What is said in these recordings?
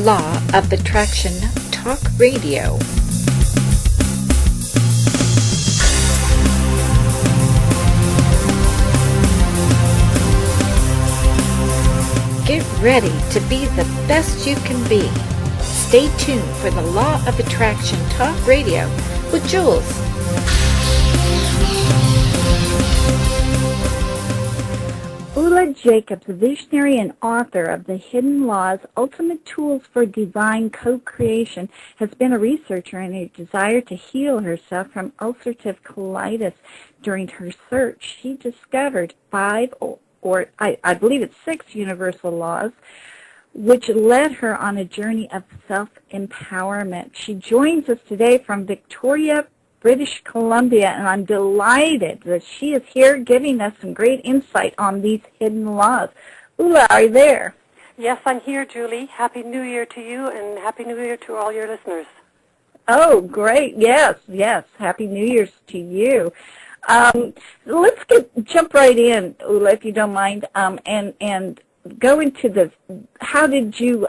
Law of Attraction Talk Radio. Get ready to be the best you can be. Stay tuned for the Law of Attraction Talk Radio with Jules. Ulla Jacobs, visionary and author of The Hidden Laws, Ultimate Tools for Divine Co-Creation, has been a researcher in a desire to heal herself from ulcerative colitis. During her search, she discovered 5, or I believe it's 6 universal laws, which led her on a journey of self-empowerment. She joins us today from Victoria, British Columbia, and I'm delighted that she is here giving us some great insight on these hidden laws. Ulla, are you there? Yes, I'm here, Julie. Happy New Year to you, and Happy New Year to all your listeners. Oh, great. Yes. Happy New Year's to you. Let's jump right in, Ulla, if you don't mind, and go into how did you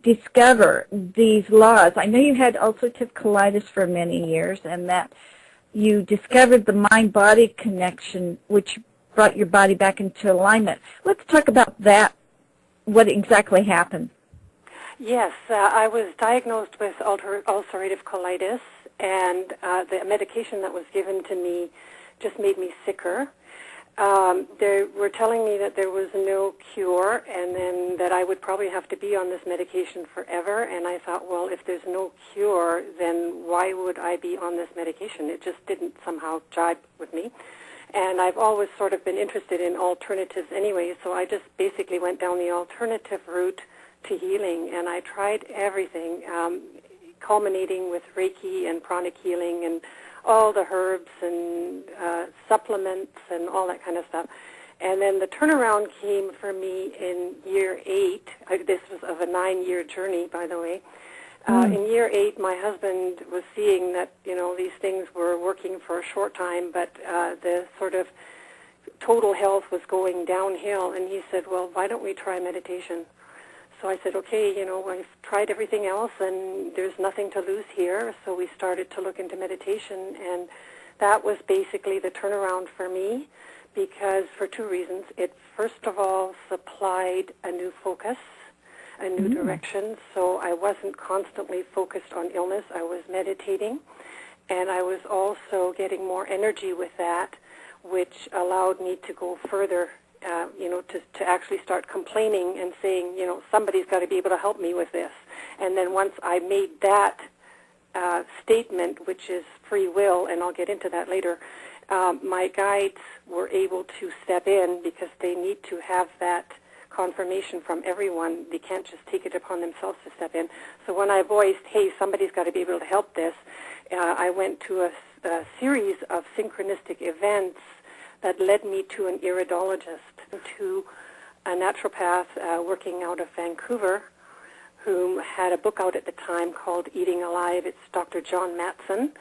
discover these laws? I know you had ulcerative colitis for many years, and that you discovered the mind-body connection, which brought your body back into alignment. Let's talk about that, what exactly happened. Yes, I was diagnosed with ulcerative colitis, and the medication that was given to me just made me sicker. They were telling me that there was no cure, and then that I would probably have to be on this medication forever. And I thought, well, if there's no cure, then why would I be on this medication? It just didn't somehow jibe with me. And I've always sort of been interested in alternatives anyway, so I just basically went down the alternative route to healing, and I tried everything, culminating with Reiki and pranic healing and all the herbs and supplements and all that kind of stuff. And then the turnaround came for me in year 8. This was of a 9-year journey, by the way. In year 8, my husband was seeing that, these things were working for a short time, but the sort of total health was going downhill. And he said, well, why don't we try meditation? So I said, okay, I've tried everything else, and there's nothing to lose here. So we started to look into meditation, and that was basically the turnaround for me, because for 2 reasons. It, first of all, supplied a new focus, a new direction. So I wasn't constantly focused on illness. I was meditating, and I was also getting more energy with that, which allowed me to go further, to actually start complaining and saying, somebody's got to be able to help me with this. And then once I made that statement, which is free will, and I'll get into that later, my guides were able to step in because they need to have that confirmation from everyone. They can't just take it upon themselves to step in. So when I voiced, hey, somebody's got to be able to help this, I went to a series of synchronistic events that led me to an iridologist, to a naturopath working out of Vancouver, who had a book out at the time called Eating Alive. It's Dr. John Mattson.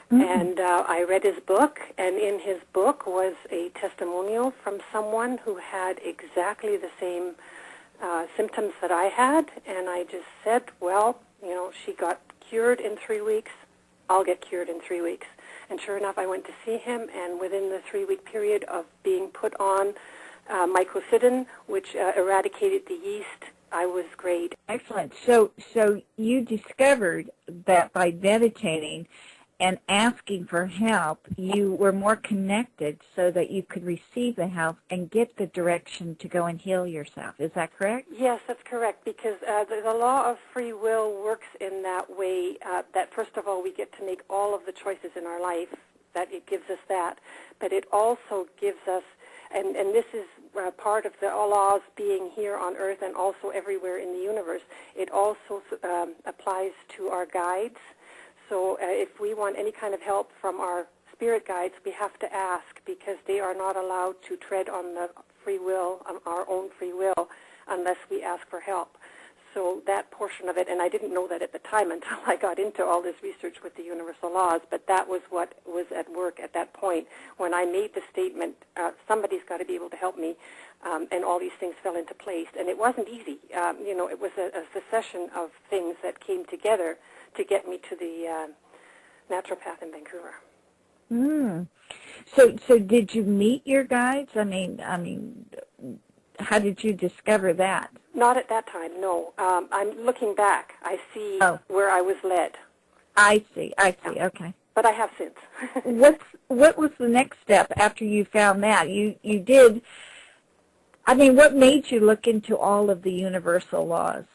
And I read his book, and in his book was a testimonial from someone who had exactly the same symptoms that I had, and I just said, well, she got cured in 3 weeks, I'll get cured in 3 weeks. And sure enough, I went to see him, and within the 3-week period of being put on mycophyllin, which eradicated the yeast, I was great. Excellent. So you discovered that by meditating and asking for help, you were more connected so that you could receive the help and get the direction to go and heal yourself. Is that correct? Yes, that's correct, because the law of free will works in that way, that first of all, we get to make all of the choices in our life, that it gives us that, but it also gives us, and this is part of the laws being here on Earth and also everywhere in the universe, it also applies to our guides. So if we want any kind of help from our spirit guides, we have to ask, because they are not allowed to tread on the free will, on our own free will, unless we ask for help. So that portion of it, and I didn't know that at the time until I got into all this research with the universal laws, but that was what was at work at that point. When I made the statement, somebody's got to be able to help me, and all these things fell into place. And it wasn't easy. It was a succession of things that came together to get me to the naturopath in Vancouver. Mm. So did you meet your guides? I mean, how did you discover that? Not at that time, no. I'm looking back. I see where I was led. I see. Yeah. Okay. But I have since. What was the next step after you found that? You did. I mean, what made you look into all of the universal laws?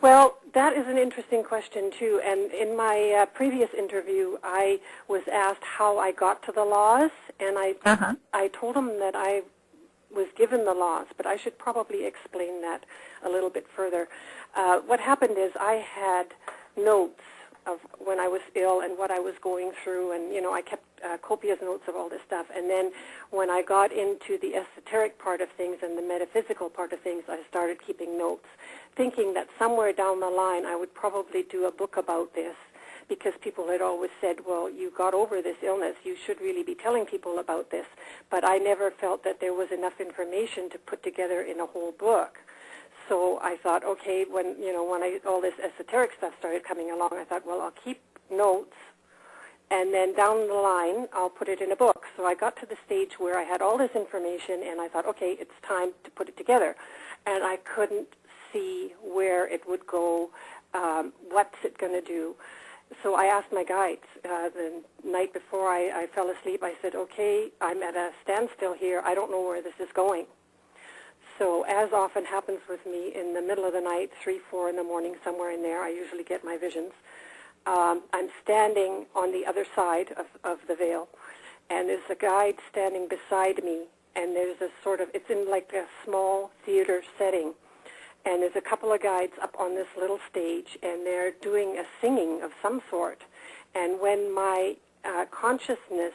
Well, that is an interesting question, too. And in my previous interview, I was asked how I got to the laws, and I told them that I was given the laws, but I should probably explain that a little bit further. What happened is I had notes of when I was ill and what I was going through, and, I kept copious notes of all this stuff. And then when I got into the esoteric part of things and the metaphysical part of things, I started keeping notes, thinking that somewhere down the line I would probably do a book about this, because people had always said, well, you got over this illness, you should really be telling people about this. But I never felt that there was enough information to put together in a whole book. So I thought, okay, when all this esoteric stuff started coming along, I thought, well, I'll keep notes, and then down the line, I'll put it in a book. So I got to the stage where I had all this information, and I thought, okay, it's time to put it together. And I couldn't see where it would go, what's it going to do. So I asked my guides the night before I fell asleep. I said, okay, I'm at a standstill here. I don't know where this is going. So as often happens with me, in the middle of the night, 3, 4 in the morning, somewhere in there, I usually get my visions. I'm standing on the other side of the veil, and there's a guide standing beside me, and there's a it's in like a small theater setting. And there's a couple of guides up on this little stage, and they're doing a singing of some sort. And when my consciousness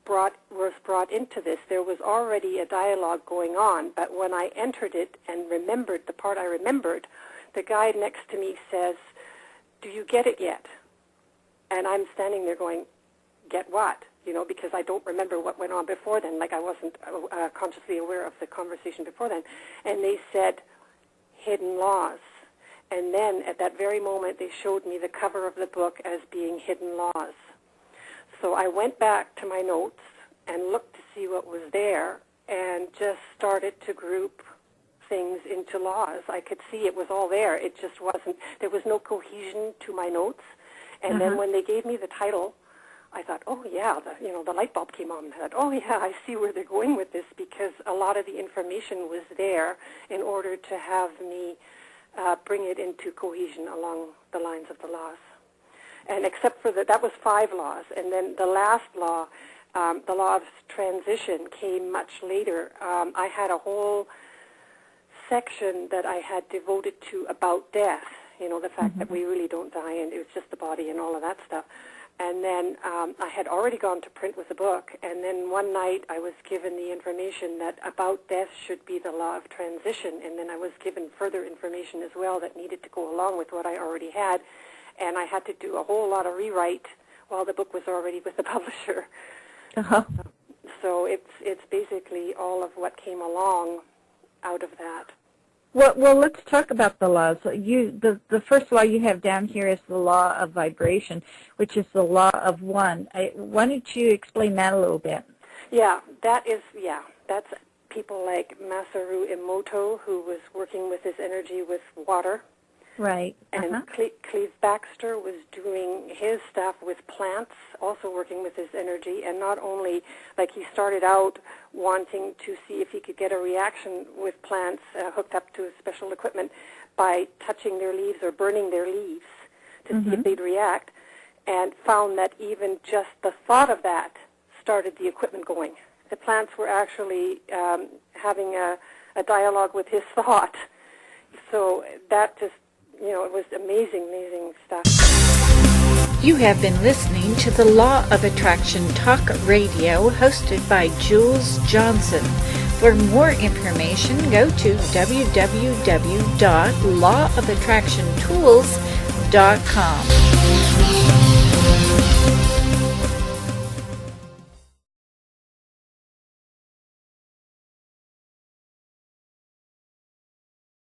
was brought into this, there was already a dialogue going on. But when I entered it and remembered the part I remembered, the guide next to me says, "Do you get it yet?" And I'm standing there going, "Get what?" Because I don't remember what went on before then. Like I wasn't consciously aware of the conversation before then. And they said, "Hidden laws." And then at that very moment they showed me the cover of the book as being Hidden Laws. So I went back to my notes and looked to see what was there and just started to group things into laws. I could see it was all there. It just wasn't, there was no cohesion to my notes. And then when they gave me the title, I thought, oh yeah, the light bulb came on. I thought, oh yeah, I see where they're going with this, because a lot of the information was there in order to have me bring it into cohesion along the lines of the laws. And except for that was 5 laws. And then the last law, the law of transition, came much later. I had a whole section that I had devoted to about death, the fact that we really don't die and it's just the body and all of that stuff. And then I had already gone to print with the book, and then one night I was given the information that about death should be the law of transition, and then I was given further information as well that needed to go along with what I already had, and I had to do a whole lot of rewrite while the book was already with the publisher. So it's basically all of what came along out of that. Well, let's talk about the laws. The first law you have down here is the law of vibration, which is the law of one. Why don't you explain that a little bit? That's people like Masaru Emoto, who was working with his energy with water. Right. And Cleve Baxter was doing his stuff with plants, also working with his energy. And not only, like, he started out wanting to see if he could get a reaction with plants hooked up to special equipment by touching their leaves or burning their leaves to see if they'd react, and found that even just the thought of that started the equipment going. The plants were actually having a dialogue with his thought. So that just, it was amazing stuff. You have been listening to the Law of Attraction Talk Radio, hosted by Jules Johnson. For more information, go to www.lawofattractiontools.com.